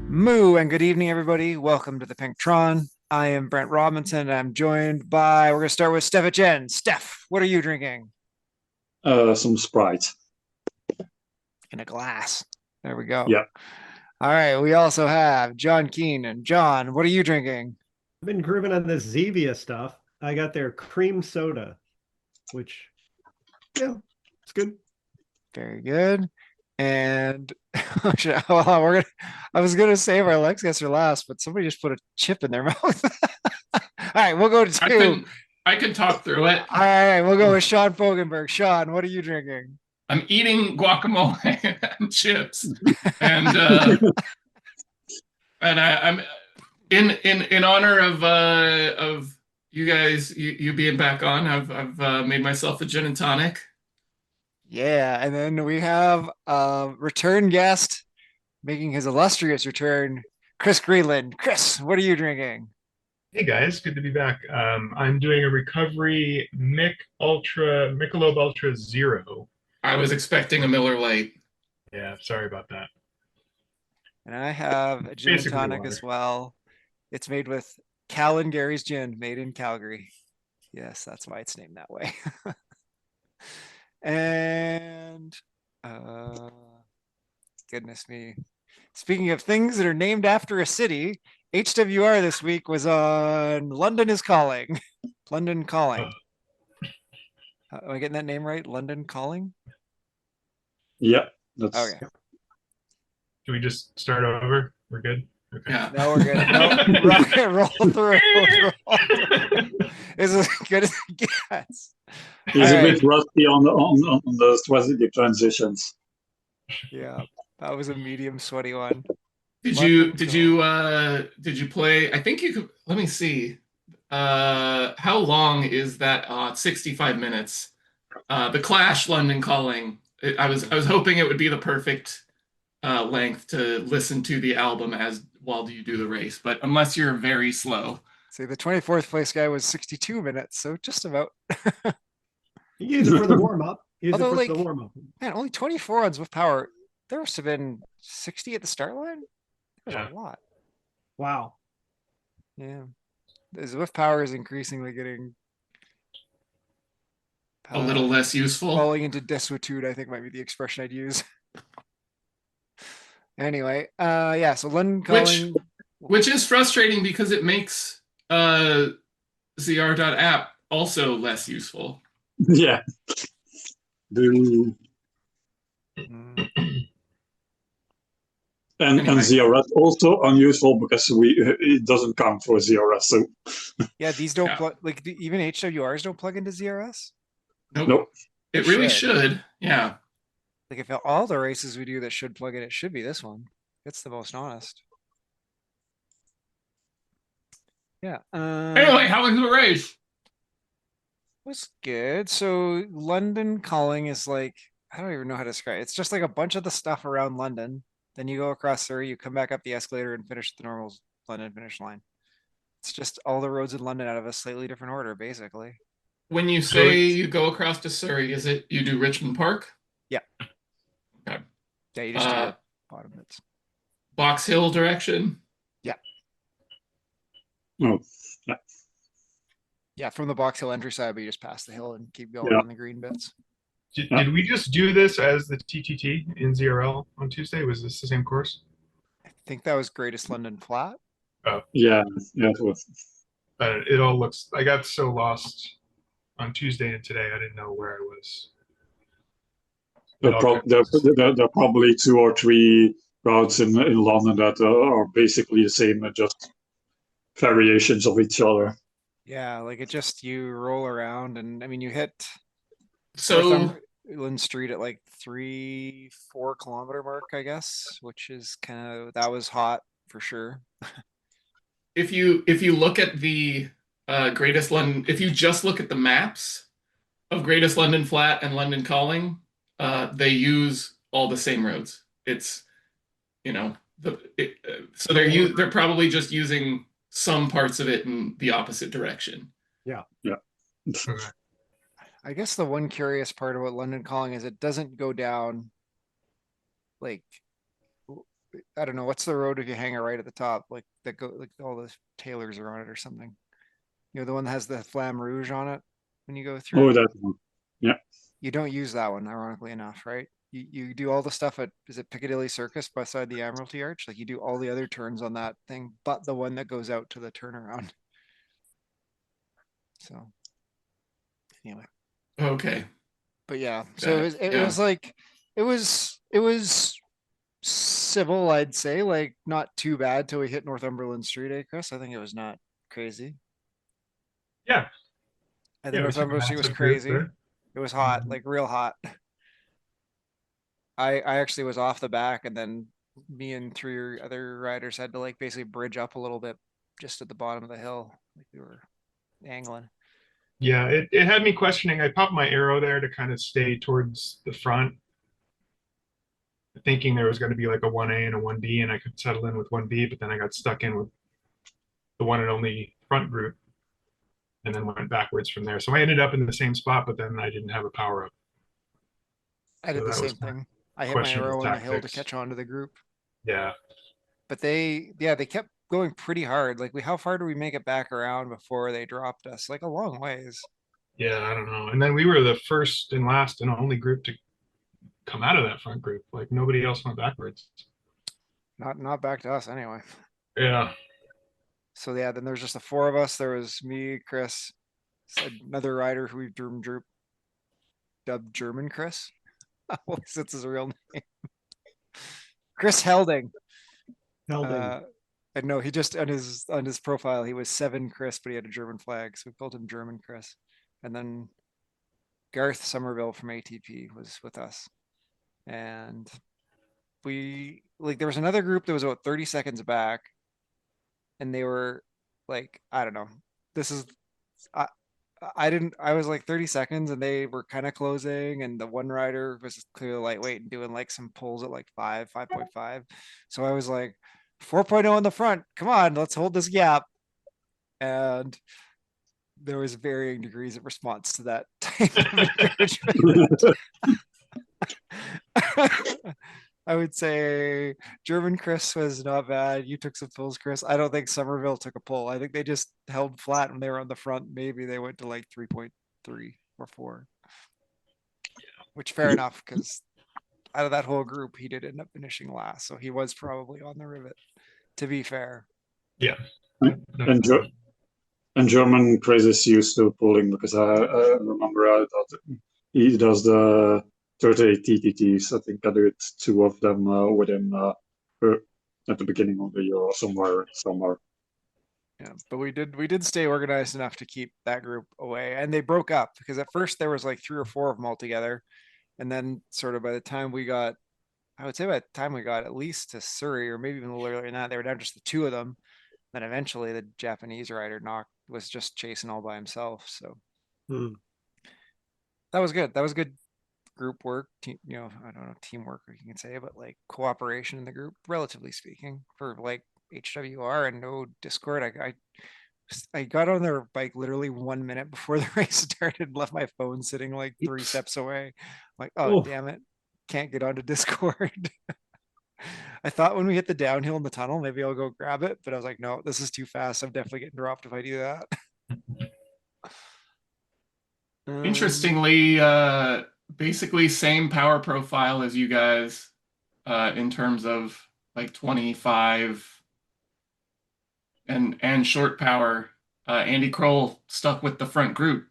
Moo and good evening, everybody. Welcome to the Pinktron. I am Brent Robinson. I'm joined by, we're going to start with Stef Jen. Stef, what are you drinking? Some Sprite. In a glass. There we go. Yeah. All right. We also have John Keen. And John, what are you drinking? I've been grooving on this Zevia stuff. I got their cream soda, which, yeah, it's good. Very good. And well, I was gonna save our Lex guess for last, but somebody just put a chip in their mouth. All right, we'll go to I two. can I can talk through it. All right, we'll go with Sean Fogenberg. Sean, what are you drinking? I'm eating guacamole and chips, and I'm in honor of you guys you being back on. I've made myself a gin and tonic. Yeah, and then we have a return guest making his illustrious return, Chris Greenland. Chris, what are you drinking? Hey guys, good to be back. I'm doing a recovery Michelob Ultra Zero. I was expecting a Miller Lite. Yeah, sorry about that. And I have a gin and Basically tonic water. as well. It's made with Cal and Gary's gin, made in Calgary. Yes, that's why it's named that way. And goodness me. Speaking of things that are named after a city, HWR this week was on London is Calling. London Calling. Am I getting that name right? London Calling? Yeah. That's Okay. Can we just start over? We're good? Okay. Yeah. No, we're good. No, rock and roll through. It's as good as it gets. He's All a right. bit rusty on the strategic transitions. Yeah, that was a medium sweaty one. Did you play? I think you could. Let me see. How long is that? 65 minutes. The Clash London Calling. I was hoping it would be the perfect length to listen to the album as while you do the race, but unless you're very slow. See, the 24th place guy was 62 minutes, so just about. You use it for the warm up. Use Although, it for like, the warm up. man, only 24 on Zwift Power. There must have been 60 at the start line. There's Yeah. a lot. Wow. Yeah, the Zwift Power is increasingly getting A little less useful. falling into desuetude. I think might be the expression I'd use. Anyway, yeah. So London Calling. Which is frustrating because it makes ZR.app also less useful. Yeah. The, Mm, and Anyway. ZRS also unuseful because it doesn't count for ZRS. So yeah, these don't Yeah. plug. Like even HWRs don't plug into ZRS. nope. It They really should. should. Yeah. Like if all the races we do that should plug in, it should be this one. It's the most honest. Yeah. Anyway, how was the race? Was good. So London Calling is like, I don't even know how to describe it. It's just like a bunch of the stuff around London. Then you go across Surrey, you come back up the escalator and finish the normal London finish line. It's just all the roads in London out of a slightly different order, basically. When you say you go across to Surrey, is it you do Richmond Park? Yeah. Okay. Yeah, you just do Uh, the bottom bits. Box Hill direction? Oh, Yeah, from the Box Hill entry side, but you just pass the hill and keep going Yeah. on the green bits. Did we just do this as the TTT in ZRL on Tuesday? Was this the same course? I think that was Greatest London Flat. yeah. Yeah. It was. It all looks. I got so lost on Tuesday and today. I didn't know where I was. There are probably two or three routes in London that are basically the same, just variations of each other. Yeah, like it just you roll around and I mean you hit So Northumberland Street at like 3-4 kilometer mark, I guess, which is kind of that was hot for sure. if you look at the Greatest London, if you just look at the maps of Greatest London Flat and London Calling, they use all the same roads. It's so they're probably just using some parts of it in the opposite direction. Yeah. Okay. I guess the one curious part about London Calling is it doesn't go down like I don't know, what's the road if you hang it right at the top, like that go, like all the tailors are on it or something. You know, the one that has the Flamme Rouge on it when you go through. Oh, that one. Yeah. You don't use that one, ironically enough, right? You do all the stuff at, is it Piccadilly Circus beside the Admiralty Arch? Like you do all the other turns on that thing, but the one that goes out to the turnaround. So anyway, Okay. but yeah, so Got it. it Yeah. was like, it was civil, I'd say, like not too bad till we hit Northumberland Street, Chris. I think it was not crazy. Yeah. I think Yeah, we took a Northumberland Street was massive group crazy. there. It was hot, Mhm. like real hot. I actually was off the back, and then me and three other riders had to like basically bridge up a little bit just at the bottom of the hill. Like we were angling. Yeah, it had me questioning. I popped my arrow there to kind of stay towards the front, thinking there was going to be like a 1A and a 1B, and I could settle in with 1B, but then I got stuck in with the one and only front group and then went backwards from there. So I ended up in the same spot, but then I didn't have a power up. I did So the that was same my thing. I hit my questionable arrow on the hill to tactics. catch on to the group. Yeah. But they kept going pretty hard. Like how far do we make it back around before they dropped us? Like a long ways. Yeah, I don't know. And then we were the first and last and only group to come out of that front group. Like nobody else went backwards. Not back to us anyway. Yeah. So yeah, then there's just the four of us. There was me, Chris, another rider who we dubbed German Chris. That's his real name. Chris Helding. Helding. And no, he just on his profile he was 7 Chris, but he had a German flag, so we called him German Chris. And then Garth Somerville from ATP was with us, and we like there was another group that was about 30 seconds back, and they were like, I don't know. This is I was like 30 seconds and they were kind of closing, and the one rider was clearly lightweight and doing like some pulls at like 5.5. So I was like 4.0 in the front. Come on, let's hold this gap. And there was varying degrees of response to that type of encouragement. I would say German Chris was not bad. You took some pulls, Chris. I don't think Somerville took a pull. I think they just held flat when they were on the front. Maybe they went to like 3.3 or 4. Which fair enough, because out of that whole group, he did end up finishing last. So he was probably on the rivet, to be fair. Yeah. And German Chris is used to pulling, because I remember I thought he does the 38 TTTs. I think I did 2 of them with him at the beginning of the year or somewhere. Yeah, but we did stay organized enough to keep that group away, and they broke up because at first there was like 3 or 4 of them all together, and then sort of by the time we got, I would say by the time we got at least to Surrey, or maybe even a little earlier than that, they were down just the 2 of them. Then eventually the Japanese rider was just chasing all by himself. So that was good. That was good group work. I don't know, teamwork, you can say, but like cooperation in the group, relatively speaking, for like HWR and no Discord. I got on their bike literally 1 minute before the race started and left my phone sitting like 3 steps away. Like, oh, damn it. Can't get onto Discord. I thought when we hit the downhill in the tunnel, maybe I'll go grab it, but I was like, no, this is too fast. I'm definitely getting dropped if I do that. Interestingly, basically same power profile as you guys in terms of like 25 and short power. Andy Kroll stuck with the front group.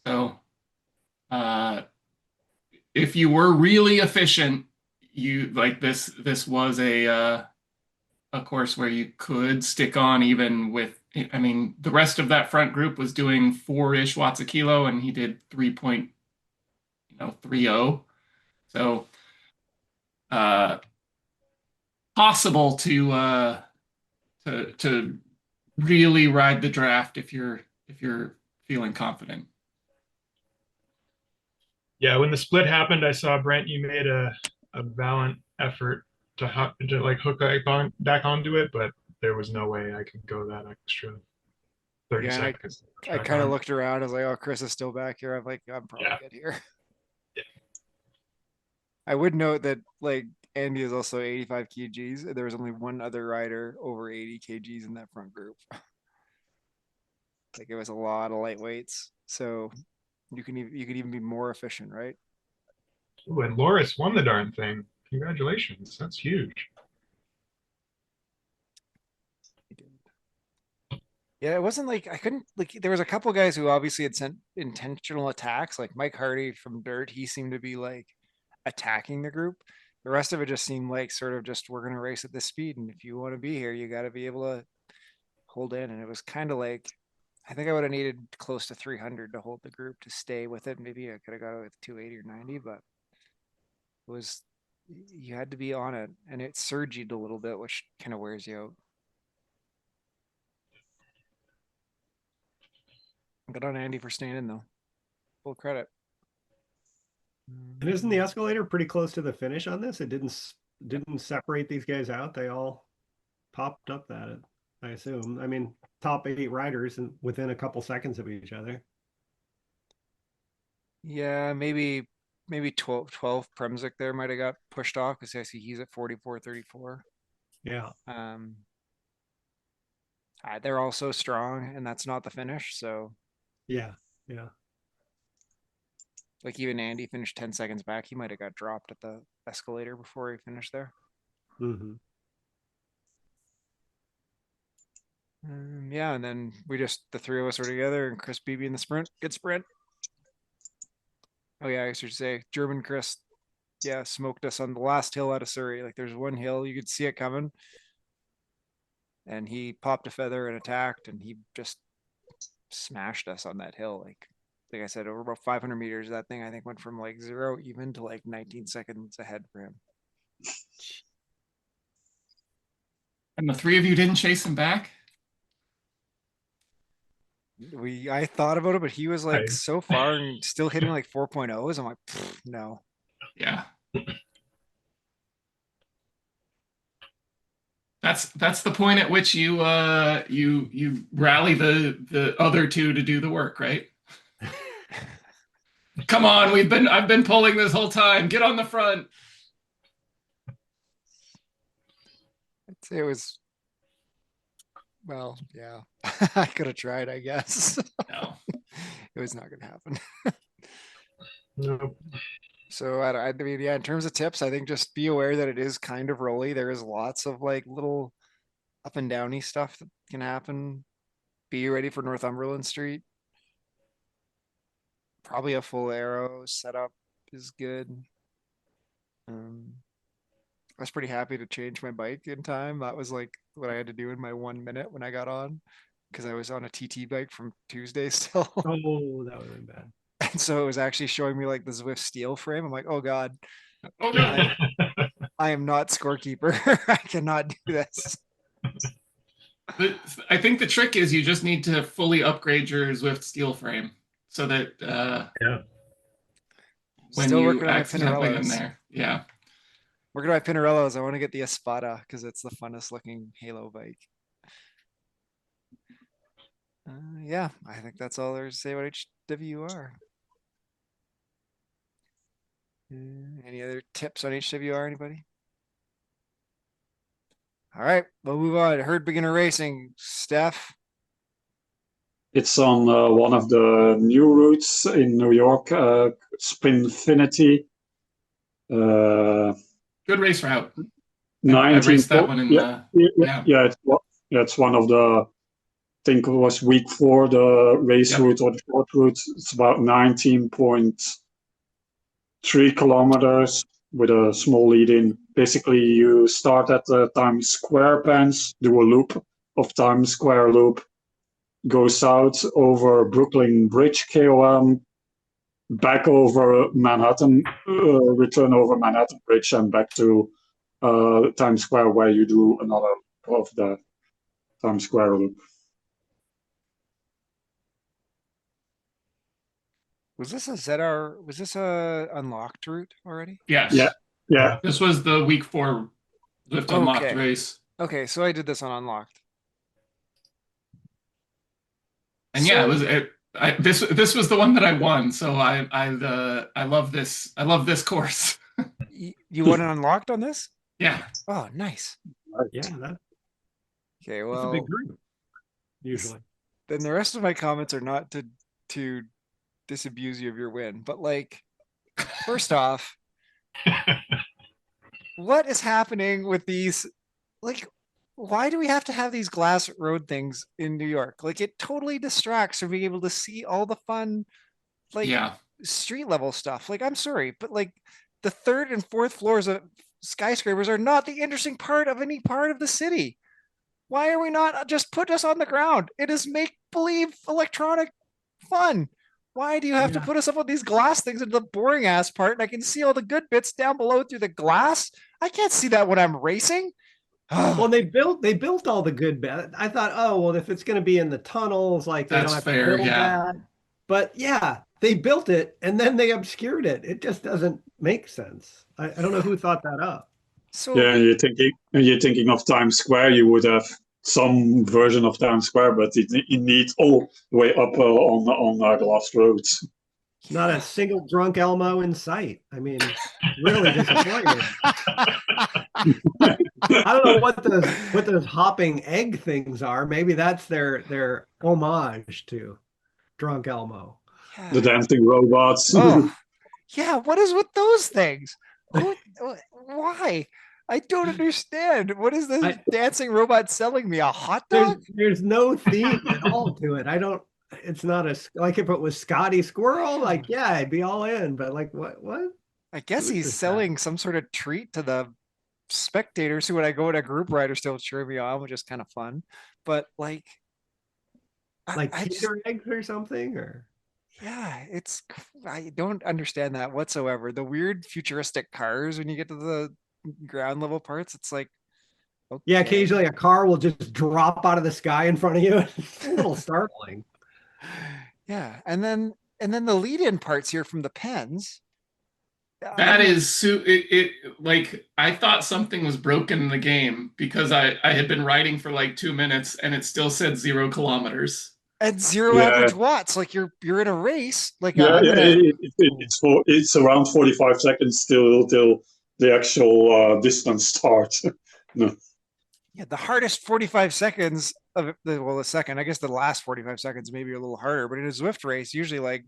So if you were really efficient, you like this was a course where you could stick on even with, I mean, the rest of that front group was doing 4-ish watts a kilo and he did 3.30. So possible to really ride the draft if you're feeling confident. Yeah, when the split happened, I saw Brent, you made a valiant effort to like hook back onto it, but there was no way I could go that extra 30 seconds. I kind of looked around. I was like, oh, Chris is still back here. I'm like, I'm probably good here. Yeah. I would note that like Andy is also 85 kgs. There was only one other rider over 80 kgs in that front group. Like it was a lot of lightweights. So you could even be more efficient, right? Ooh, and Loris won the darn thing. Congratulations. That's huge. He did. Yeah, it wasn't like I couldn't like there was a couple guys who obviously had sent intentional attacks, like Mike Hardy from Dirt. He seemed to be like attacking the group. The rest of it just seemed like sort of just we're gonna race at this speed, and if you want to be here, you got to be able to hold in. And it was kind of like I think I would have needed close to 300 to hold the group to stay with it. Maybe I could have got it with 280 or 90, but it was you had to be on it, and it surged a little bit, which kind of wears you out. Good on Andy for staying in though. Full credit. And isn't the escalator pretty close to the finish on this? It didn't separate these guys out. They all popped up at it, I assume. I mean, top 8 riders and within a couple seconds of each other. Yeah, maybe 12 Premzik there might have got pushed off because I see he's at 44.34. Yeah. They're all so strong, and that's not the finish. So Yeah. Yeah. like even Andy finished 10 seconds back. He might have got dropped at the escalator before he finished there. Mm-hmm. Yeah, and then the three of us were together, and Chris BB in the sprint. Good sprint. Oh yeah, I should say German Chris. Yeah, smoked us on the last hill out of Surrey. Like there's one hill you could see it coming, and he popped a feather and attacked, and he just smashed us on that hill. Like I said, over about 500 meters, that thing I think went from like 0 even to like 19 seconds ahead for him. And the three of you didn't chase him back? I thought about it, but he was like Right. so far and still hitting like 4.0s. I'm like, no. Yeah. That's the point at which you you rally the other two to do the work, right? Come on, I've been pulling this whole time. Get on the front. I'd say it was, well, yeah. I could have tried, I guess. No. It was not going to happen. Nope. So I mean, yeah, in terms of tips, I think just be aware that it is kind of rolly. There is lots of like little up and downy stuff that can happen. Be ready for Northumberland Street. Probably a full arrow setup is good. I was pretty happy to change my bike in time. That was like what I had to do in my 1 minute when I got on, because I was on a TT bike from Tuesday still. Oh, that would have been bad. And so it was actually showing me like the Zwift steel frame. I'm like, oh God, Oh no. I am not scorekeeper. I cannot do this. I think the trick is you just need to fully upgrade your Zwift steel frame so that Yeah. when Still you working on my accidentally in Pinarellos. there. Yeah. Working on my Pinarellos. I want to get the Espada because it's the funnest looking Halo bike. Yeah, I think that's all there's to say about HWR. Any other tips on HWR, anybody? All right, we'll move on. Herd Beginner Racing, Stef. It's on one of the new routes in New York, Spinfinity. Good race route. I 19. raced that one in yeah, it's one of the, I think it was week 4, the race Yep. route or the short route. It's about 19.3 kilometers with a small lead in. Basically, you start at the Times Square pens, do a loop of Times Square loop, go south over Brooklyn Bridge, KOM, back over Manhattan, return over Manhattan Bridge, and back to Times Square, where you do another of the Times Square loop. Was this a ZR? Was this a unlocked route already? Yes. Yeah. This was the week 4 Zwift Unlocked Okay. race. Okay, so I did this on unlocked. And yeah, this was the one that I won. So I love this. I love this course. You want it unlocked on this? Yeah. Oh, nice. Yeah, that's Okay, a well, big group. Usually. then the rest of my comments are not to disabuse you of your win, but like, first off, what is happening with these? Like, why do we have to have these glass road things in New York? Like, it totally distracts from being able to see all the fun, like, Yeah. street level stuff. Like, I'm sorry, but like, the third and fourth floors of skyscrapers are not the interesting part of any part of the city. Why are we not just put us on the ground? It is make believe electronic fun. Why do you have to Yeah. put us up on these glass things into the boring ass part? And I can see all the good bits down below through the glass. I can't see that when I'm racing. Well, they built all the good bit. I thought, oh well, if it's going to be in the tunnels, like they That's don't have fair, to build yeah. that. But yeah, they built it and then they obscured it. It just doesn't make sense. I don't know who thought that up. So Yeah, you're thinking of Times Square. You would have some version of Times Square, but it needs all the way up on glass roads. Not a single drunk Elmo in sight. I mean, really disappointed. I don't know what those hopping egg things are. Maybe that's their homage to drunk Elmo. The dancing robots. Oh, yeah. What is with those things? Why? I don't understand. What is this dancing robot selling me? A hot dog? There's no theme at all to it. It's not like if it was Scotty Squirrel, like yeah, I'd be all in. But like what? I guess Who he's is that? selling some sort of treat to the spectators who, when I go in a group ride, are still cheering me on, which is kind of fun. But like, Like I just, Kinder eggs or something, or yeah, I don't understand that whatsoever. The weird futuristic cars when you get to the ground level parts, it's like, yeah, okay. occasionally a car will just drop out of the sky in front of you. It's a little startling. Yeah, and then the lead-in parts here from the pens. That is it like I thought something was broken in the game because I had been riding for like 2 minutes and it still said 0 kilometers. At zero Yeah. average watts, like you're in a race. Like Yeah, I'm gonna. it's around 45 seconds till the actual distance starts. No. Yeah, the hardest 45 seconds of the second. I guess the last 45 seconds maybe a little harder, but in a Zwift race, usually like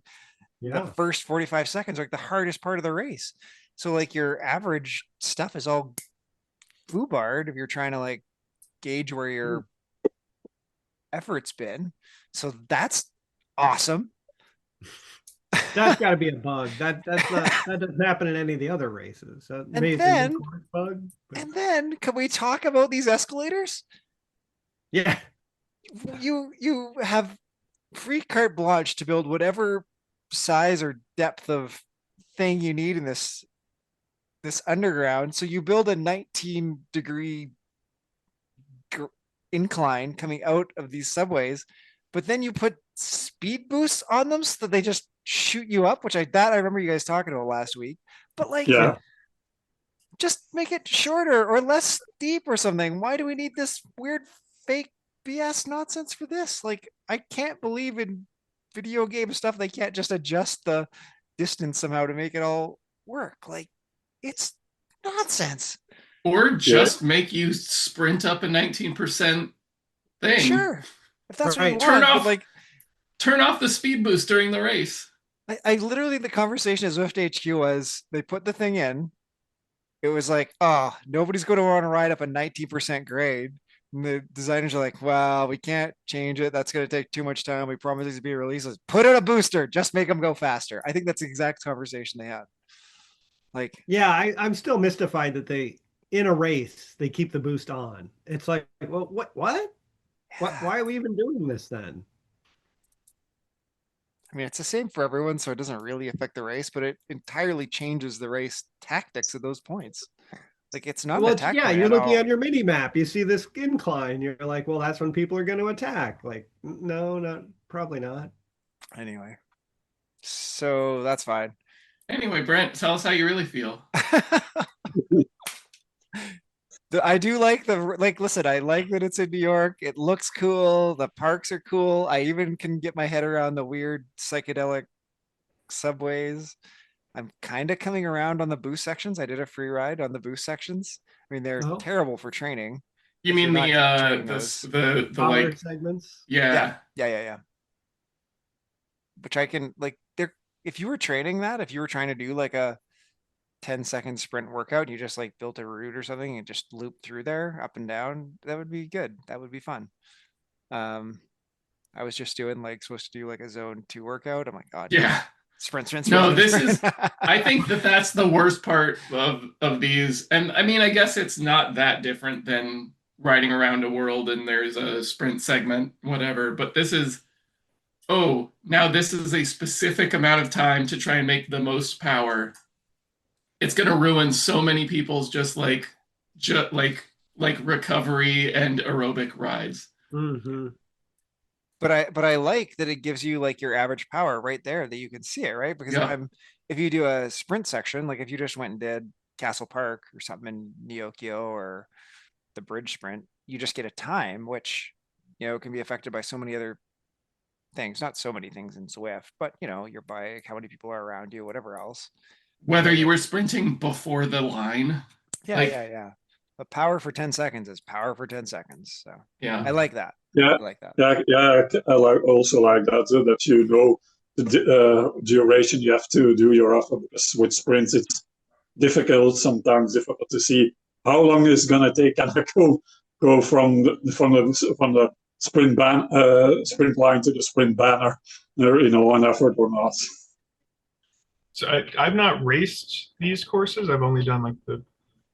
Yeah. the first 45 seconds are like the hardest part of the race. So like your average stuff is all foobarred if you're trying to like gauge where your effort's been. So that's awesome. That's got to be a bug. That doesn't happen in any of the other races. So maybe it's a then- Newcourse bug. But And then can we talk about these escalators? yeah, You have free carte blanche to build whatever size or depth of thing you need in this underground. So you build a 19-degree incline coming out of these subways, but then you put speed boosts on them so that they just shoot you up, which I remember you guys talking about last week. But like, Yeah. just make it shorter or less steep or something. Why do we need this weird fake BS nonsense for this? Like, I can't believe in video game stuff they can't just adjust the distance somehow to make it all work. Like, it's nonsense. Or just make you sprint up a 19% thing. Sure, if that's what you Right. want, but like, Turn off the speed boost during the race. I literally, the conversation at Zwift HQ was they put the thing in. It was like, oh, nobody's going to want to ride up a 19% grade. And the designers are like, well, we can't change it. That's going to take too much time. We promise it to be released. Let's put in a booster. Just make them go faster. I think that's the exact conversation they had. Like, yeah, I'm still mystified that in a race they keep the boost on. It's like, well, what? Why are we even doing this then? I mean, it's the same for everyone, so it doesn't really affect the race, but it entirely changes the race tactics at those points. Like, it's not an Well, attack yeah, point you're at looking all. at your mini map. You see this incline. You're like, well, that's when people are going to attack. Like, no, probably not. Anyway, so that's fine. Anyway, Brent, tell us how you really feel. I do like listen, I like that it's in New York. It looks cool. The parks are cool. I even can get my head around the weird psychedelic subways. I'm kind of coming around on the boost sections. I did a free ride on the boost sections. I mean, they're Oh. terrible for training. You If you're mean not the training this those. the Power like segments. yeah. Yeah. Which I can like there, if you were training that, if you were trying to do like a 10-second sprint workout, you just like built a route or something and just loop through there up and down, that would be good. That would be fun. I was just doing like supposed to do like a zone 2 workout. I'm like, God, Yeah. sprint. No, this sprint. is I think that that's the worst part of these. And I mean, I guess it's not that different than riding around a world and there's a sprint segment, whatever, but this is oh, now this is a specific amount of time to try and make the most power. It's going to ruin so many people's just like recovery and aerobic rides. Mm-hmm. But I like that it gives you like your average power right there that you can see it, right? Because Yeah. if you do a sprint section, like if you just went and did Castle Park or something in Neokyo or the bridge sprint, you just get a time, which, you know, can be affected by so many other things, not so many things in Zwift, but you know, your bike, how many people are around you, whatever else. Whether you were sprinting before the line. Yeah, yeah. But power for 10 seconds is power for 10 seconds. So Yeah. I like that. Yeah, I like that. I also like that, that you know the duration you have to do your offer, because with sprints it's sometimes difficult to see how long it's gonna take, and I go from the sprint sprint line to the sprint banner, on effort or not. So I've not raced these courses. I've only done like the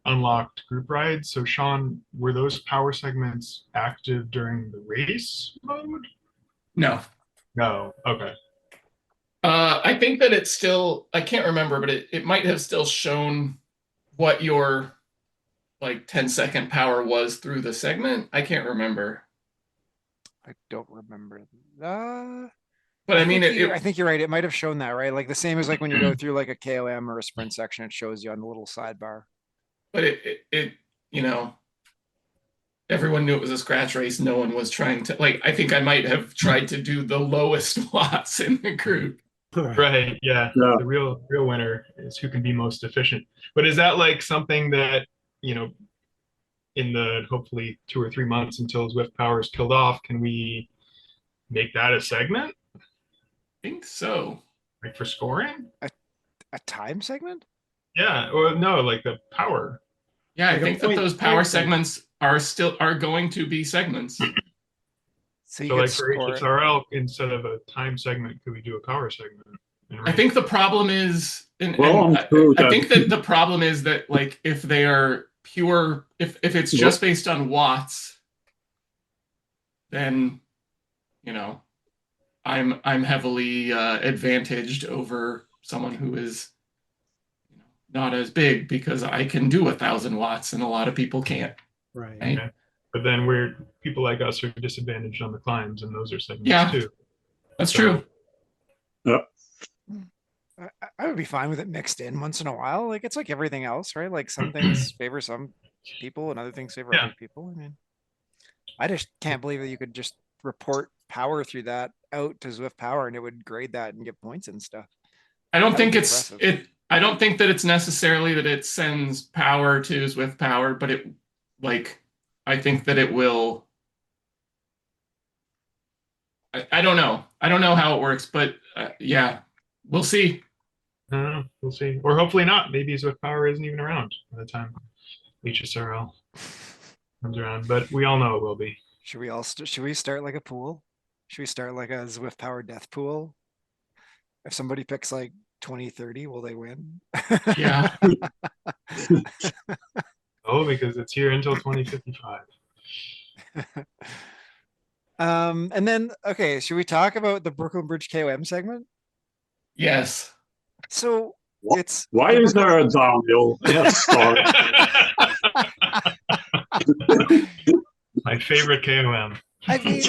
unlocked group rides. So Sean, were those power segments active during the race mode? No. No. Okay. I think that it's still, I can't remember, but it might have still shown what your like 10-second power was through the segment. I can't remember. I don't remember that. But I mean, I think you're right. It might have shown that, right? Like the same as like when you go through like a KOM or a sprint section, it shows you on the little sidebar. But it you know, everyone knew it was a scratch race. No one was trying to like. I think I might have tried to do the lowest watts in the group. Right. Yeah. The real winner is who can be most efficient. But is that like something that, in the hopefully 2 or 3 months until Zwift Power is killed off, can we make that a segment? I think so. Like for scoring? A time segment? Yeah. Or no, like the power. Yeah, Like I think that those power segments are going to be segments. So you So could like for score it. HSRL, instead of a time segment, could we do a power segment? I think the problem is, I think that the problem is that like if they are pure, if it's just based on watts, then I'm heavily advantaged over someone who is not as big, because I can do 1,000 watts and a lot of people can't. Right. Okay. But then people like us are disadvantaged on the climbs, and those are segments too. That's true. Yeah. I would be fine with it mixed in once in a while. Like it's like everything else, right? Like some things favor some people and other things favor other people. I mean, I just can't believe that you could just report power through that out to Zwift Power and it would grade that and give points and stuff. I don't think I don't think that it's necessarily that it sends power to Zwift Power, but I think that it will. I don't know. I don't know how it works, but yeah, we'll see. We'll see. Or hopefully not. Maybe Zwift Power isn't even around by the time HSRL comes around, but we all know it will be. Should we start like a pool? Should we start like a Zwift Power death pool? If somebody picks like 2030, will they win? Yeah. Oh, because it's here until 2055. And then, okay, should we talk about the Brooklyn Bridge KOM segment? Yes. So why is there a downhill? Let's start. My favorite KOM. I mean,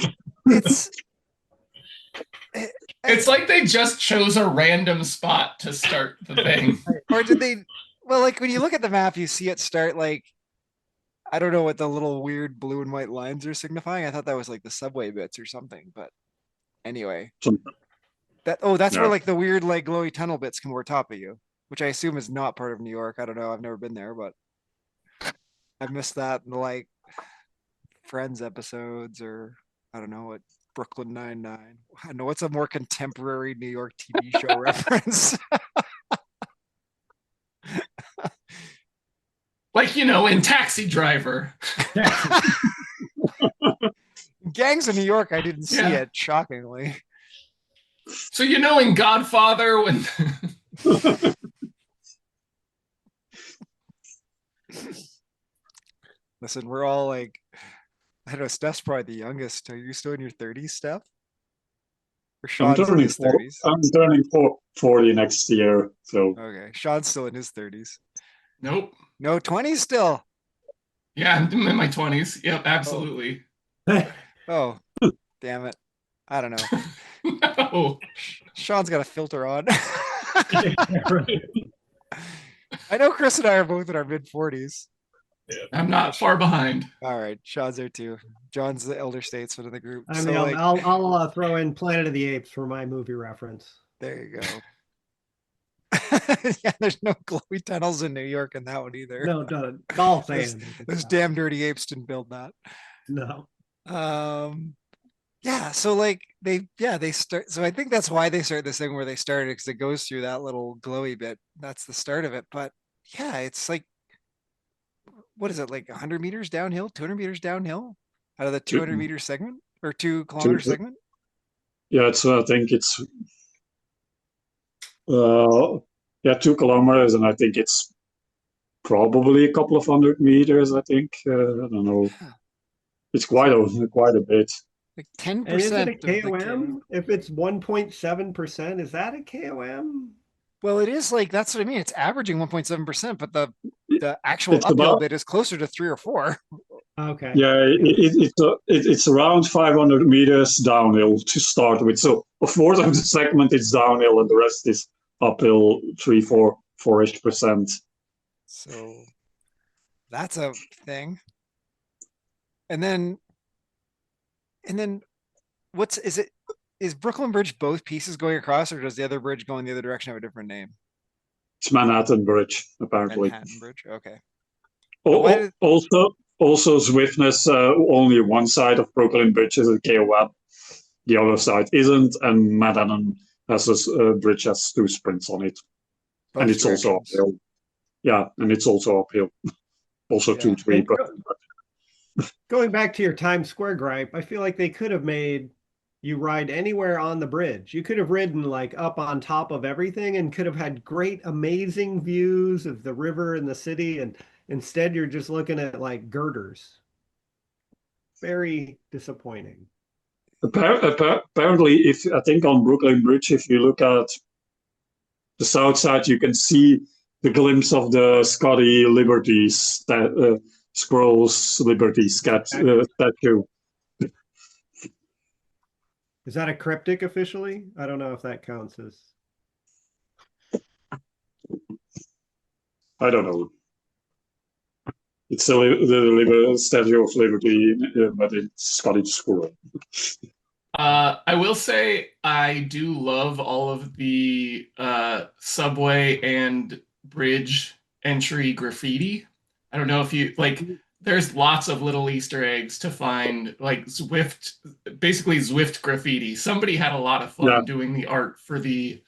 it's like they just chose a random spot to start the thing. Or did they? Well, like when you look at the map, you see it start like, I don't know what the little weird blue and white lines are signifying. I thought that was like the subway bits or something, but anyway. That's where like the weird like glowy tunnel bits come over top of you. which I assume is not part of New York. I don't know. I've never been there, but I missed that in the like Friends episodes, or I don't know what Brooklyn Nine-Nine. I don't know what's a more contemporary New York TV show reference. Like, in Taxi Driver. Gangs of New York, I didn't see Yeah. it, shockingly. So in Godfather when Listen, we're all like, I don't know, Steph's probably the youngest. Are you still in your 30s, Steph? Or I'm Sean's in turning his 30s? I'm turning 40 next year, so Okay, Sean's still in his 30s. Nope. No, 20s still. Yeah, I'm in my 20s. Yep, absolutely. Oh, damn it. I don't know. No. Sean's got a filter on. Right. I know Chris and I are both in our mid 40s. I'm not far behind. All right, Sean's there too. John's the elder statesman of the group. I So mean, like, I'll throw in Planet of the Apes for my movie reference. there you go. Yeah, there's no glowy tunnels in New York in that one either. No, all saying Those damn dirty apes didn't build that. no. Yeah, so like they start, so I think that's why they start this thing where they started, because it goes through that little glowy bit. That's the start of it. But yeah, it's like, what is it, like 100 meters downhill, 200 meters downhill out of the 200 meter segment or 2 kilometer segment? yeah, it's I think it's 2 kilometers, and I think it's probably a couple of 100 meters. I think I don't know. It's quite a bit. Like And is it 10% a of the KOM? If it's 1.7%, is that a KOM? Well, it is like, that's what I mean. It's averaging 1.7%, but the actual It's uphill about- bit is closer to 3 or 4. Okay. Yeah, it's around 500 meters downhill to start with. So a fourth of the segment is downhill, and the rest is uphill, 4-ish%. So that's a thing. And then is Brooklyn Bridge both pieces going across, or does the other bridge going the other direction have a different name? It's Manhattan Bridge, apparently. Manhattan Bridge. Okay. Al- Why al- did- Also, Swiftness, only one side of Brooklyn Bridge is a KOM. The other side isn't, and Manhattan has a bridge has 2 sprints on it. both And it's also directions? uphill. Yeah, and it's also uphill. Also Yeah. 2-3, but Going back to your Times Square gripe, I feel like they could have made you ride anywhere on the bridge. You could have ridden like up on top of everything and could have had great, amazing views of the river and the city. And instead, you're just looking at like girders. Very disappointing. apparently, if I think on Brooklyn Bridge, if you look at the south side, you can see the glimpse of the Scotty Liberty Scrolls Liberty statue. Is that a cryptic officially? I don't know if that counts as. I don't know. It's the Statue of Liberty, but it's Scottish Squirrel. I will say I do love all of the subway and bridge entry graffiti. I don't know if you like, there's lots of little Easter eggs to find, like Zwift, basically Zwift graffiti. Somebody had a lot of fun doing the art for the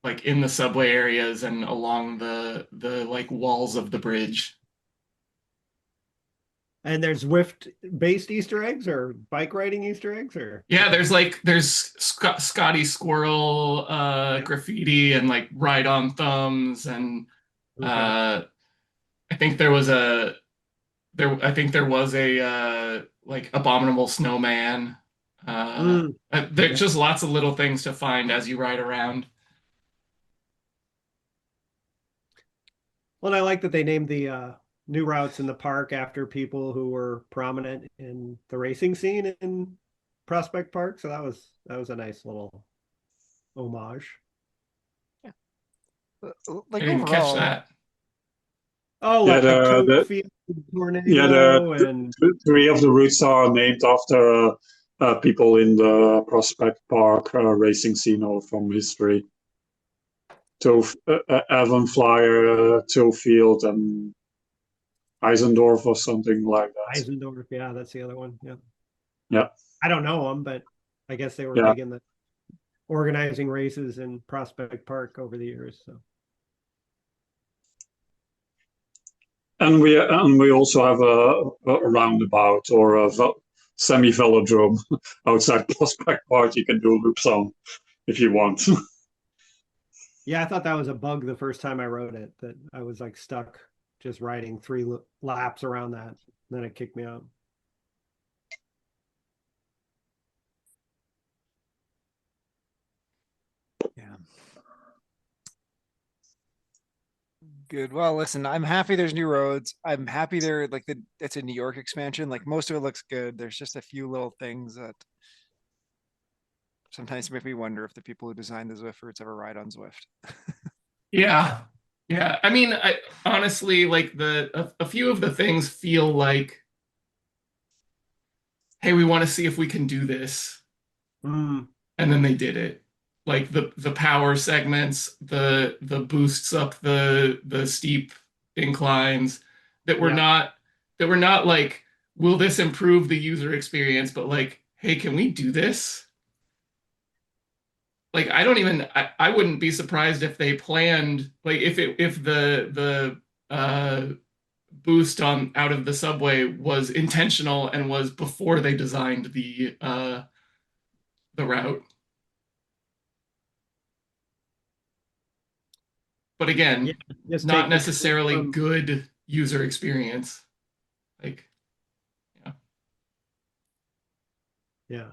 like in the subway areas and along the like walls of the bridge. And there's Zwift-based Easter eggs or bike riding Easter eggs, or Yeah, there's Scotty Squirrel graffiti and like ride on thumbs, and okay. I think there was a like abominable snowman. There's just lots of little things to find as you ride around. Well, I like that they named the new routes in the park after people who were prominent in the racing scene in Prospect Park. So that was a nice little homage. Like I didn't catch overall, that. Oh, Yeah, like the Toadfield, Tornado, and 3 of the routes are named after people in the Prospect Park racing scene or from history. Evenflyer, Tillfield, and Eisendorf or something like that. Eisendorf, yeah, that's the other one. Yeah. Yeah. I don't know them, but I guess they were Yeah. big in the organizing races in Prospect Park over the years. So And we also have a roundabout or a semi-velodrome outside Prospect Park. You can do loops on if you want. yeah, I thought that was a bug the first time I rode it, that I was like stuck just riding 3 laps around that. Then it kicked me out. Yeah. Good. Well, listen, I'm happy there's new roads. I'm happy they're like it's a New York expansion. Like most of it looks good. There's just a few little things that sometimes make me wonder if the people who designed the Zwift routes ever ride on Zwift. Yeah. Yeah. I mean, I honestly like a few of the things feel like, hey, we want to see if we can do this. Mm. And then they did it. Like the power segments, the boosts up the steep inclines that were Yeah. not like, will this improve the user experience, but like, hey, can we do this? Like I wouldn't be surprised if they planned, like if the boost on out of the subway was intentional and was before they designed the route. But again, Yeah, just not take the train necessarily from, good user experience. Like, yeah.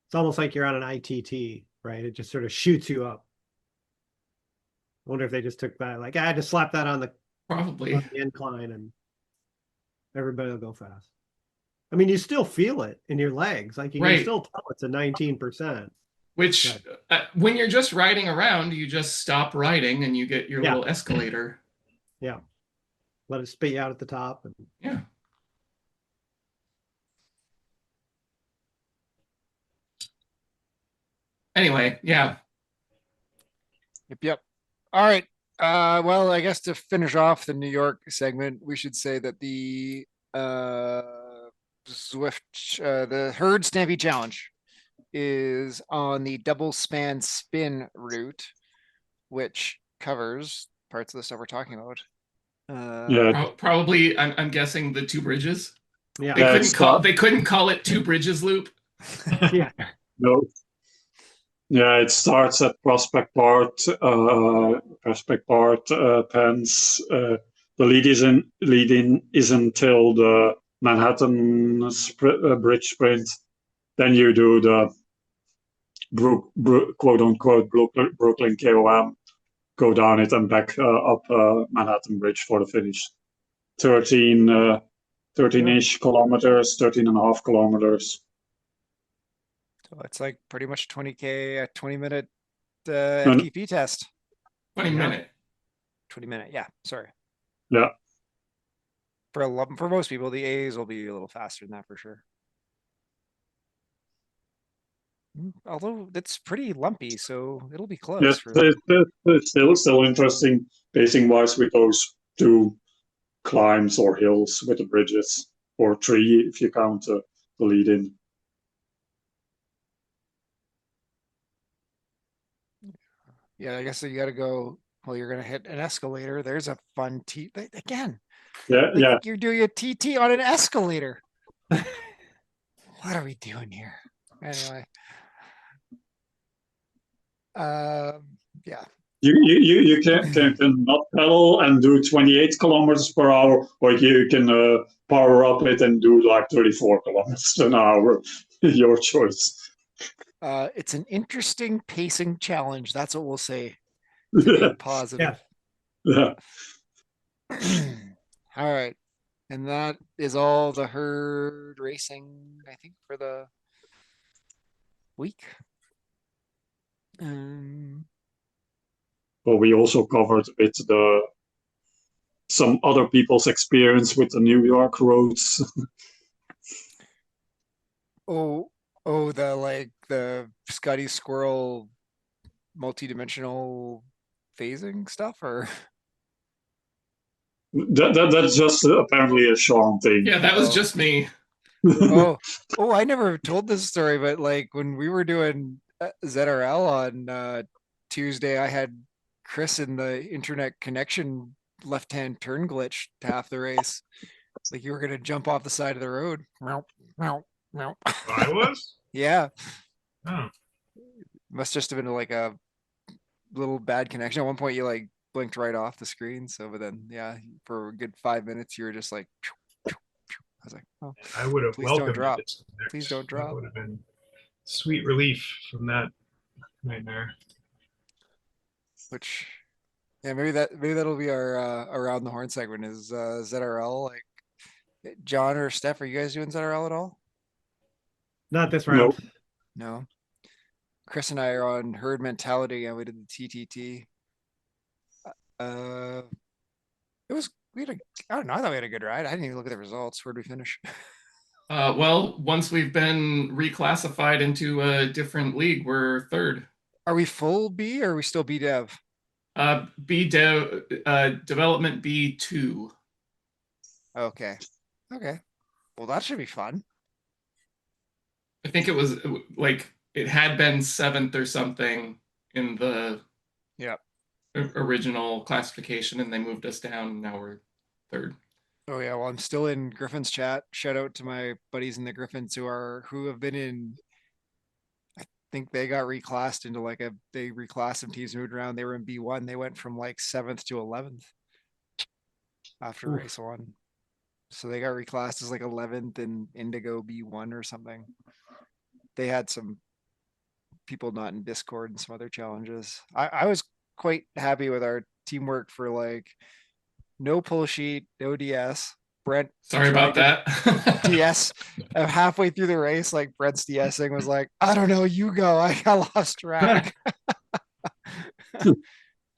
It's almost like you're on an ITT, right? It just sort of shoots you up. I wonder if they just took that, like, I just slap that on the probably. incline and everybody will go fast. I mean, you still feel it in your legs. Like you can Right. still tell it's a 19%. Which, when you're just riding around, you just stop riding and you get your Yeah. little escalator. Yeah. Let it spit you out at the top. And Yeah. Anyway, yeah. Yep. All right. Well, I guess to finish off the New York segment, we should say that the Zwift, the Herd Stampede Challenge is on the double span spin route, which covers parts of the stuff we're talking about. Yeah. Probably, I'm guessing the two bridges. yeah. They couldn't call it two bridges loop. Yeah. No. Yeah, it starts at Prospect Park, Pence. The lead in is until the Manhattan Bridge Sprint. Then you do the quote unquote Brooklyn KOM, go down it and back up Manhattan Bridge for the finish. 13-ish kilometers, 13 and a half kilometers. So it's like pretty much 20K, a 20-minute And- FTP test. 20-minute. 20-minute, yeah, sorry. Yeah. For most people, the A's will be a little faster than that for sure. Although it's pretty lumpy, so it'll be close. Yes, it's still interesting pacing wise with those two climbs or hills with the bridges, or three if you count the lead in. Yeah, I guess you got to go. Well, you're gonna hit an escalator. There's a fun again. Yeah, like yeah. You're doing a TT on an escalator. What are we doing here? Anyway. Yeah. You can not pedal and do 28 kilometers per hour, or you can power up it and do like 34 kilometers an hour. Your choice. It's an interesting pacing challenge. That's what we'll say. Yeah. Positive. Yeah. All right. And that is all the herd racing, I think, for the week. But we also covered a bit some other people's experience with the New York roads. the Scotty Squirrel multi-dimensional phasing stuff or? That's just apparently a Sean thing. Yeah, that was Oh. just me. Oh, I never told this story, but like when we were doing ZRL on Tuesday, I had Chris in the internet connection left-hand turn glitch to half the race. Like you were gonna jump off the side of the road. Meow, meow, meow. I was. Yeah, Oh, must just have been like a little bad connection. At one point, you like blinked right off the screen. So, but then, yeah, for a good 5 minutes, you were just like, I was like, oh, I would have please don't welcomed drop. a disconnect. Please don't That drop. would have been sweet relief from that nightmare. Which, yeah, maybe that'll be our around the horn segment is ZRL. Like, John or Steph, are you guys doing ZRL at all? Not this No. round. No. Chris and I are on herd mentality, and we did the TTT. It was we had a I don't know. I thought we had a good ride. I didn't even look at the results. Where'd we finish? Well, once we've been reclassified into a different league, we're third. Are we full B or are we still B Dev? Development B2. Okay. Okay. Well, that should be fun. I think it was like it had been seventh or something in the Yeah. original classification, and they moved us down. And now we're third. Oh yeah. Well, I'm still in Griffin's chat. Shout out to my buddies in the Griffins who have been in. I think they got reclassed into like they reclassed some teams, moved around. They were in B1. They went from like 7th to 11th after Oof. race 1. So they got reclassed as like 11th in Indigo B1 or something. They had some people not in Discord and some other challenges. I was quite happy with our teamwork for like no pull sheet, no DS. Brent Sorry about tried that. DS halfway through the race, like Brent's DSing was like, I don't know, you go. I got lost track.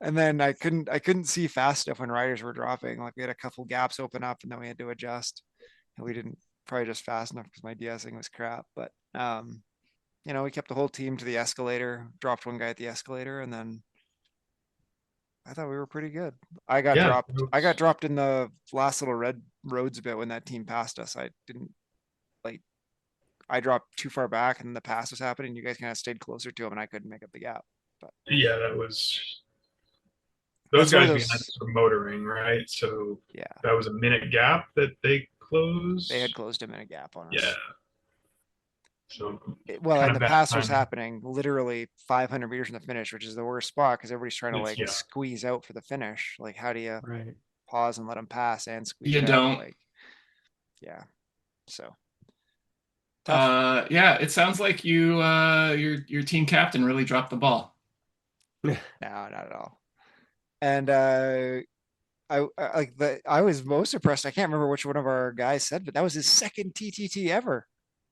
And then I couldn't see fast enough when riders were dropping. Like we had a couple gaps open up and then we had to adjust. And we didn't probably just fast enough because my DSing was crap. But you know, we kept the whole team to the escalator, dropped one guy at the escalator, and then I thought we were pretty good. I got Yeah, dropped in the last little red roads a bit when that team passed us. I didn't like I dropped too far back and the pass was happening. You guys kind of stayed closer to him and I couldn't make up the gap. But yeah, that was. Those that's one of guys behind those. us were motoring, right? So Yeah, that was a minute gap that they closed. they had closed him in a gap on us. Yeah. So Well, kind and of the bad pass was timing. happening literally 500 meters from the finish, which is the worst spot because everybody's trying to It's- like yeah. squeeze out for the finish. Like, how do you Right. pause and let them pass and squeeze You it out? don't. Like, yeah. So tough. Yeah, it sounds like your team captain really dropped the ball. No, not at all. And I was most impressed. I can't remember which one of our guys said, but that was his second TTT ever.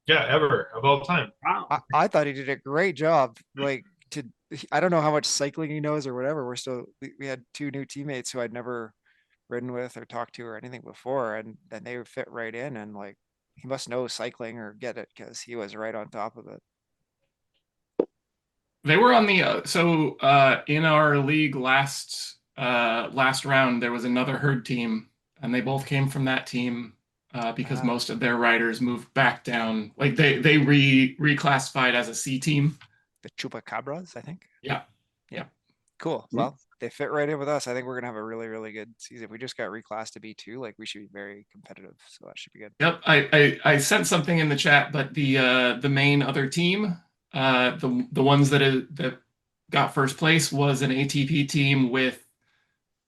Yeah, ever of all time. Wow. I thought he did a great job. Like I don't know how much cycling he knows or whatever. We had 2 new teammates who I'd never ridden with or talked to or anything before, and then they fit right in. And like he must know cycling or get it because he was right on top of it. They were on the in our league last round there was another herd team and they both came from that team because Ah. most of their riders moved back down. Like they reclassified as a C team. The Chupacabras, I think. Yeah. Cool. Hmm. Well, they fit right in with us. I think we're gonna have a really, really good season. If we just got reclassed to B2, like we should be very competitive. So that should be good. Yep. I sent something in the chat, but the main other team, the ones that got first place was an ATP team with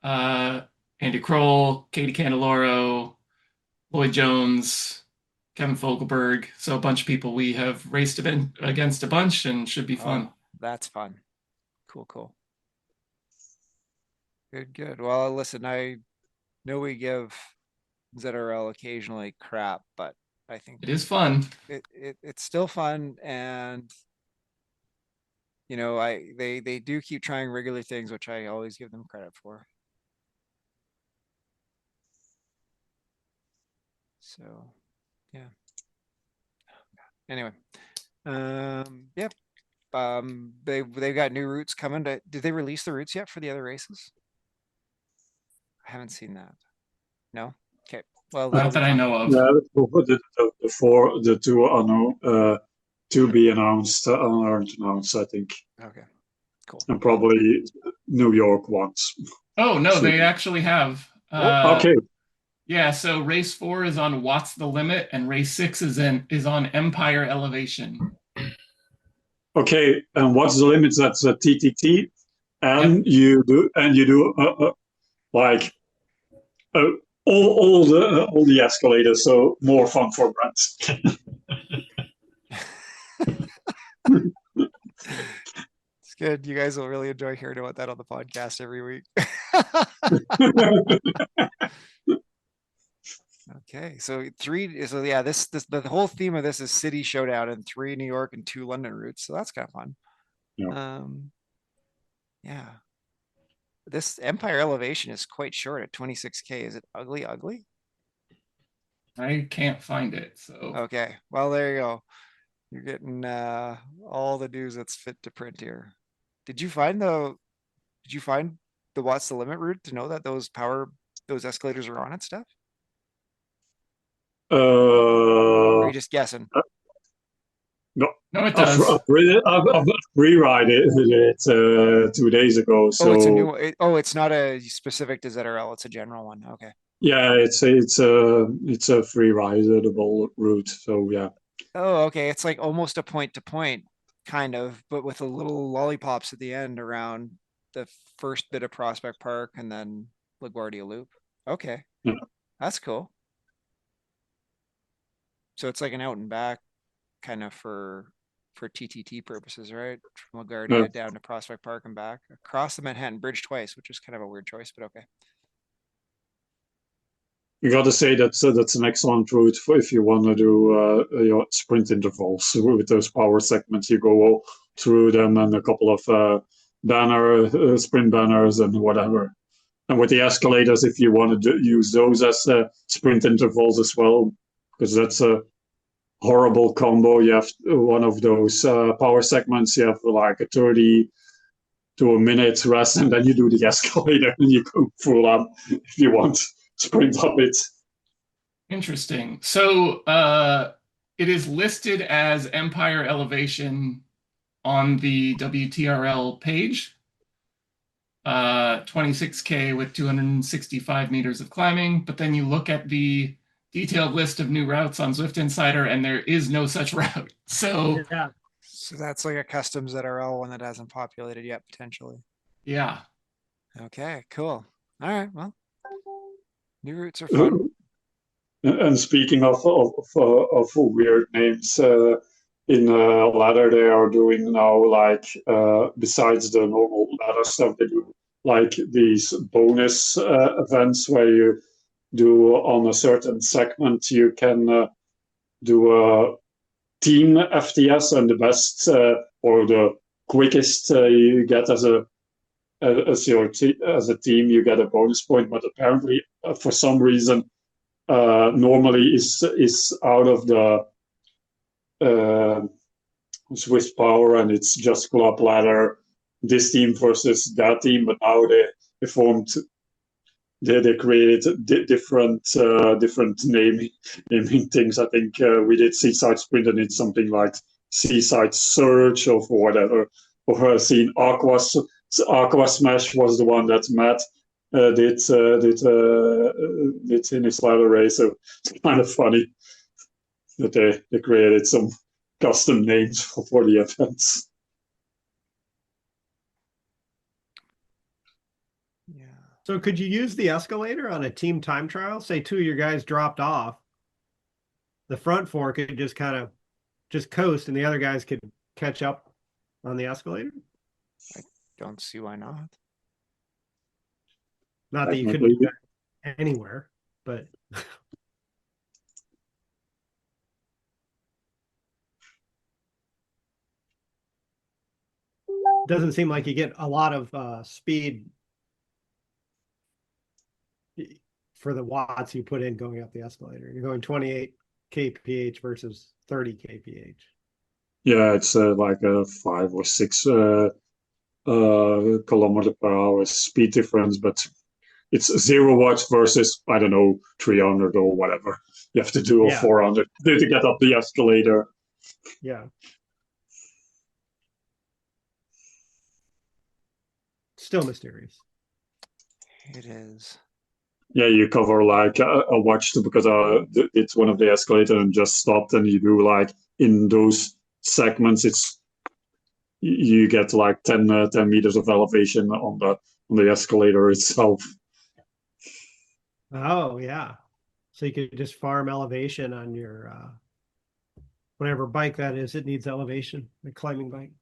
Andy Kroll, Katie Candeloro, Lloyd Jones, Kevin Fogelberg. So a bunch of people we have raced against a bunch and should be fun. Oh, that's fun. Cool. Good. Well, listen, I know we give ZRL occasionally crap, but I think It is fun. it's still fun, and you know, they do keep trying regular things, which I always give them credit for. So, yeah. Anyway, yep. they've got new routes coming. Did they release the routes yet for the other races? I haven't seen that. No. Okay. Well, that'll Not be that I fun. know of. Yeah, the two are no, to be announced, aren't announced, I think, Okay. Cool. and probably New York ones. Oh no, So- they actually have. Okay, Yeah, so race 4 is on What's the Limit, and race 6 is on Empire Elevation. okay, and what's the limit? That's a TTT, and Yep. you do like uh, all the escalators, so more fun for Brent. It's good. You guys will really enjoy hearing about that on the podcast every week. Okay, so yeah, this the whole theme of this is city showdown and 3 New York and 2 London routes. So that's kind of fun. Yeah. Yeah. This Empire Elevation is quite short at 26K. Is it ugly? I can't find it, so Okay, well, there you go. You're getting all the news that's fit to print here. Did you find the What's the Limit route to know that those escalators are on it, Steph? Or are you just guessing? No, no, it does. I've rewrite it 2 days ago. So Oh, it's a new one. It's not a specific to ZRL. It's a general one. Okay. yeah, it's a free rideable route. So yeah, Oh, okay. It's like almost a point to point, kind of, but with a little lollipops at the end around the first bit of Prospect Park and then LaGuardia Loop. Okay. Yeah. That's cool. So it's like an out and back kind of for TTT purposes, right? From LaGuardia Yeah. down to Prospect Park and back across the Manhattan Bridge twice, which is kind of a weird choice, but okay. you got to say that's an excellent route for if you want to do your sprint intervals with those power segments. You go all through them and a couple of sprint banners and whatever. And with the escalators, if you want to use those as sprint intervals as well, because that's a horrible combo. You have one of those power segments, you have like a 30 to a minute rest, and then you do the escalator and you go full on if you want sprint up it. Interesting. So it is listed as Empire Elevation on the WTRL page. 26K with 265 meters of climbing, but then you look at the detailed list of new routes on Zwift Insider, and there is no such route. So Yeah. So that's like a custom ZRL one that hasn't populated yet, potentially. yeah, Okay, cool. All right, well, new routes are fun. And speaking of weird names, in ladder they are doing now like besides the normal ladder stuff, they do like these bonus events where you do on a certain segment you can do a team FTS, and the best or the quickest you get as a team you get a bonus point, but apparently for some reason normally is out of the Swiss power, and it's just club ladder, this team versus that team. But now they formed, they created different naming things. I think we did Seaside Sprint, and it's something like Seaside Surge or for whatever. Or seen Aqua Smash was the one that Matt did in his ladder race. So it's kind of funny that they created some custom names for the events. Yeah. So could you use the escalator on a team time trial? Say 2 of your guys dropped off. The front 4 could just kind of just coast, and the other guys could catch up on the escalator. Don't see why not. Not that you couldn't do that anywhere, but doesn't seem like you get a lot of speed for the watts you put in going up the escalator. You're going 28 kph versus 30 kph. Yeah, it's like a 5 or 6 kilometer per hour speed difference, but it's 0 watts versus, I don't know, 300 or whatever you have to do, or Yeah. 400 to get up the escalator. Yeah. Still mysterious. It is. Yeah, you cover like a watch because it's one of the escalator and just stopped, and you do like in those segments, you get like 10 meters of elevation on the escalator itself. Oh, yeah. So you could just farm elevation on your whatever bike that is. It needs elevation, the climbing bike.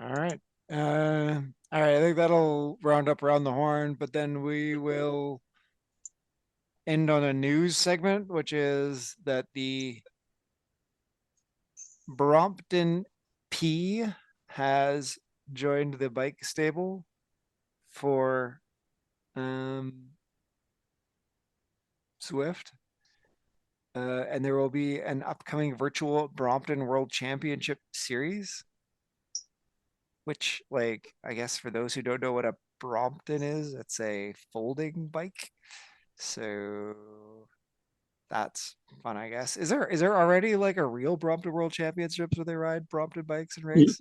All right. All right. I think that'll round up around the horn, but then we will end on a news segment, which is that the Brompton P has joined the bike stable for Zwift. And there will be an upcoming virtual Brompton World Championship series, which, like, I guess for those who don't know what a Brompton is, it's a folding bike. So that's fun, I guess. Is there already like a real Brompton World Championships where they ride Brompton bikes and race?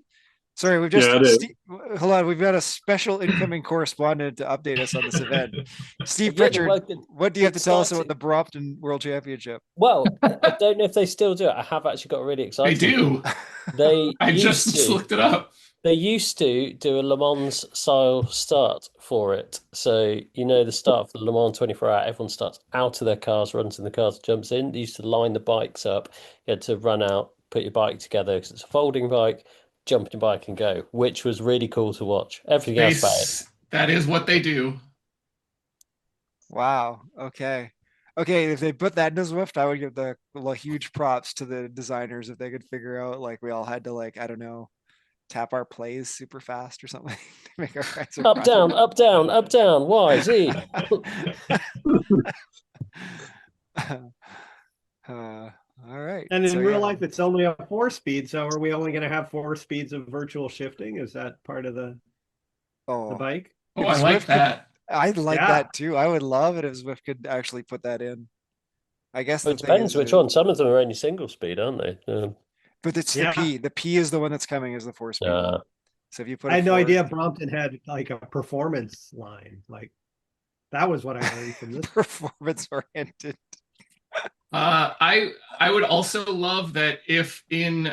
Sorry, we've just hold on. We've got a special incoming correspondent to update us on this event. Steve Pritchard, what do you have to tell us about the Brompton World Championship? Well, I don't know if they still do it. I have actually got really excited. They do. I just looked it up. They used to do a Le Mans style start for it. So, you know, the start of the Le Mans 24-hour, everyone starts out of their cars, runs in the cars, jumps in. They used to line the bikes up. You had to run out, put your bike together because it's a folding bike, jump in your bike and go, which was really cool to watch. Everything else about it. That is what they do. Wow. Okay. Okay, if they put that into Zwift, I would give the huge props to the designers if they could figure out, like, we all had to, like, I don't know, tap our plays super fast or something to make our guys up, down, up, down, up, down, Y, Z. All right. And in real life, it's only a 4-speed. So are we only going to have 4 speeds of virtual shifting? Is that part of the bike? Oh, I like that. I like that too. I would love it if Zwift could actually put that in. I guess it depends which one. Some of them are only single speed, aren't they? But it's the P. The P is the one that's coming as the 4-speed. So if you put, I had no idea Brompton had like a performance line. Like that was what I learned from this. Performance oriented. I would also love that if in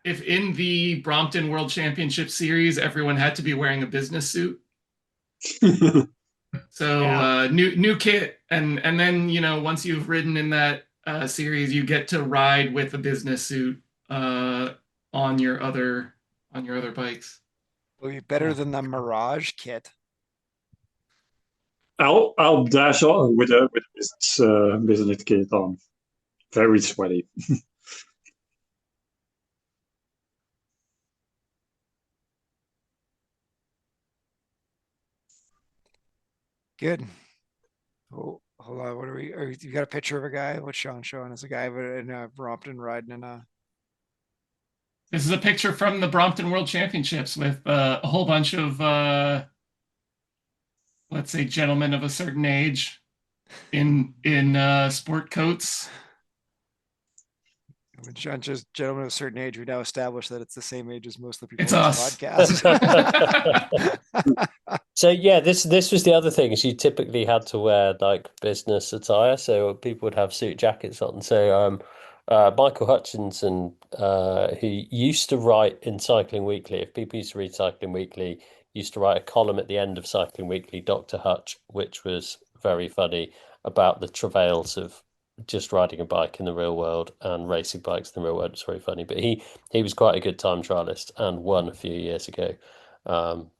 the Brompton World Championship Series everyone had to be wearing a business suit. So new kit, and then, you know, once you've ridden in that series, you get to ride with a business suit on your other bikes. Will be better than the Mirage kit. I'll dash on with a business kit on. Very sweaty. Good. Oh, hold on. What are we? You got a picture of a guy? What's Sean showing us? A guy in a Brompton riding in a. This is a picture from the Brompton World Championships with a whole bunch of, let's say, gentlemen of a certain age in sport coats. When Sean says gentlemen of a certain age, we now established that it's the same age as most of the people it's on us. This podcast. So yeah, this was the other thing is you typically had to wear like business attire, so people would have suit jackets on. So Michael Hutchinson, who used to write in Cycling Weekly, if people used to read Cycling Weekly, used to write a column at the end of Cycling Weekly, Dr. Hutch, which was very funny about the travails of just riding a bike in the real world and racing bikes in the real world. It's very funny, but he was quite a good time trialist and won a few years ago.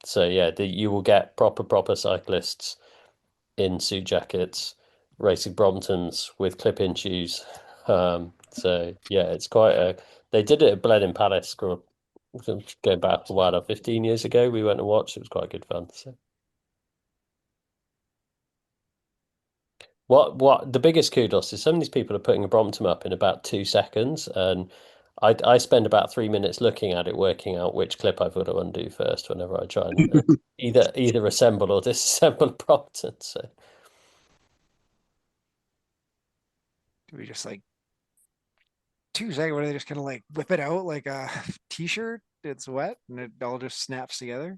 So yeah, you will get proper cyclists in suit jackets racing Bromptons with clip-in shoes. So yeah, it's quite they did it at Blenheim Palace going back a while, 15 years ago. We went and watched. It was quite good fun. So. What the biggest kudos is some of these people are putting a Brompton up in about 2 seconds, and I spend about 3 minutes looking at it, working out which clip I've got to undo first whenever I try and either assemble or disassemble a Brompton. So Do we just like 2 seconds where they just kind of like whip it out like a t-shirt? It's wet and it all just snaps together.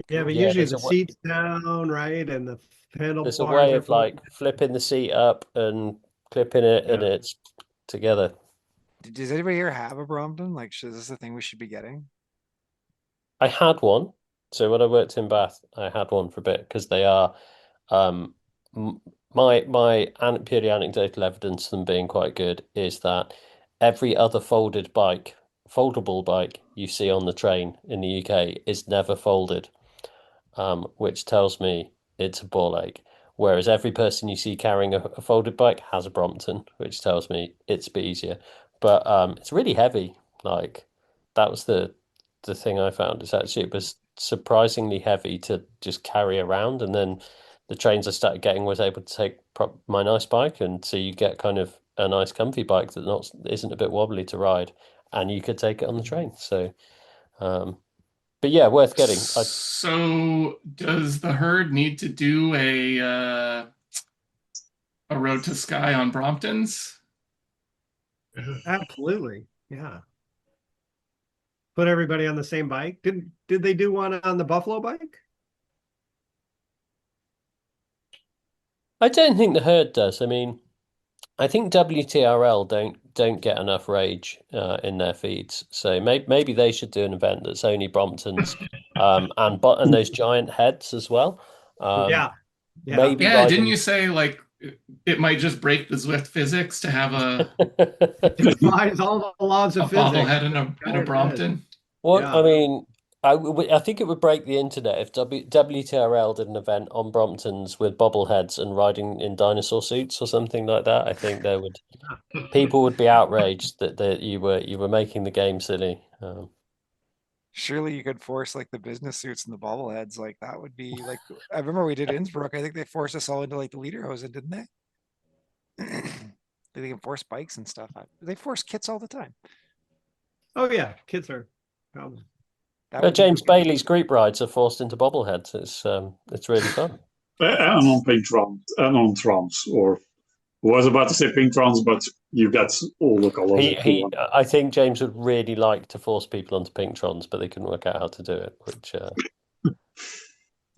Yeah, but Yeah, usually there's the a wa- seat's down, right? And the there's a handlebars way are of like flipping the seat up and clipping it, and Yeah. it's together. Does anybody here have a Brompton? Like, is this the thing we should be getting? I had one. So when I worked in Bath, I had one for a bit because they are um purely anecdotal evidence of them being quite good is that every other foldable bike you see on the train in the UK is never folded, which tells me it's a ball ache. Whereas every person you see carrying a folded bike has a Brompton, which tells me it's a bit easier. But it's really heavy. Like that was the thing I found is actually it was surprisingly heavy to just carry around. And then the trains I started getting was able to take my nice bike, and so you get kind of a nice comfy bike that not isn't a bit wobbly to ride, and you could take it on the train. So, but yeah, worth getting. So does the herd need to do a road to Skye on Bromptons? Absolutely. Yeah. Put everybody on the same bike. Did they do one on the Buffalo bike? I don't think the herd does. I mean, I think WTRL don't get enough rage in their feeds, so maybe they should do an event that's only Bromptons, and those giant heads as well. Yeah. Maybe Yeah, didn't riding. you say like it might just break the Zwift physics to have a It defies all the laws a of physics. bobblehead and a Brompton? What Yeah. I mean, I think it would break the internet if WTRL did an event on Bromptons with bobbleheads and riding in dinosaur suits or something like that. I think people would be outraged that you were making the game silly. Surely you could force like the business suits and the bobbleheads. Like that would be like, I remember we did Innsbruck. I think they forced us all into like the Lederhosen, didn't they? They can force bikes and stuff. They force kits all the time. Oh yeah, kids are. That would be James cool. Bailey's group rides are forced into bobbleheads. It's really fun. And on pink trams, and on trams, or was about to say pink trams, but you get all the colors. I think James would really like to force people onto Pinktrons, but they couldn't work out how to do it, which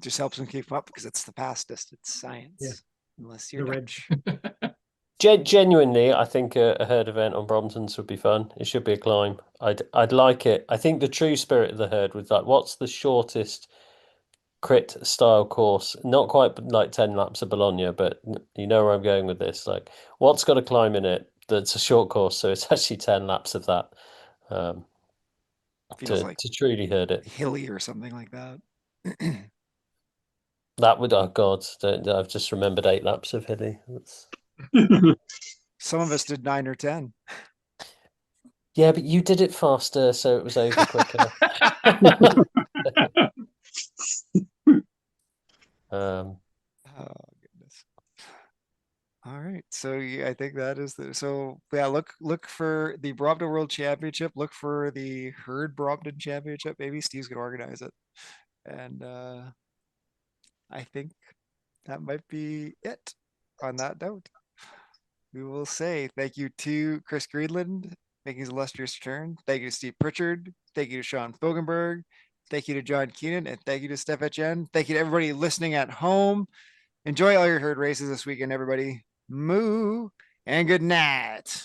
just helps them keep up because it's the fastest. It's science. Yeah. Unless you're The rich. genuinely, I think a herd event on Bromptons would be fun. It should be a climb. I'd like it. I think the true spirit of the herd was like, what's the shortest crit style course? Not quite like 10 laps of Bologna, but you know where I'm going with this. Like, what's got a climb in it that's a short course, so it's actually 10 laps of that. Feels like to truly herd it. hilly or something like that. That would, oh God, I've just remembered 8 laps of hilly. Some of us did 9 or 10. Yeah, but you did it faster, so it was over quicker. Oh goodness. All right. So yeah, I think that is so yeah, look for the Brompton World Championship, look for the Herd Brompton Championship. Maybe Steve's gonna organize it. And I think that might be it on that note. We will say thank you to Chris Greenland making his illustrious return. Thank you to Steve Pritchard. Thank you to Sean Fogenberg. Thank you to John Keenan. And thank you to Stef Etienne. Thank you to everybody listening at home. Enjoy all your herd races this weekend, everybody. Moo and good night.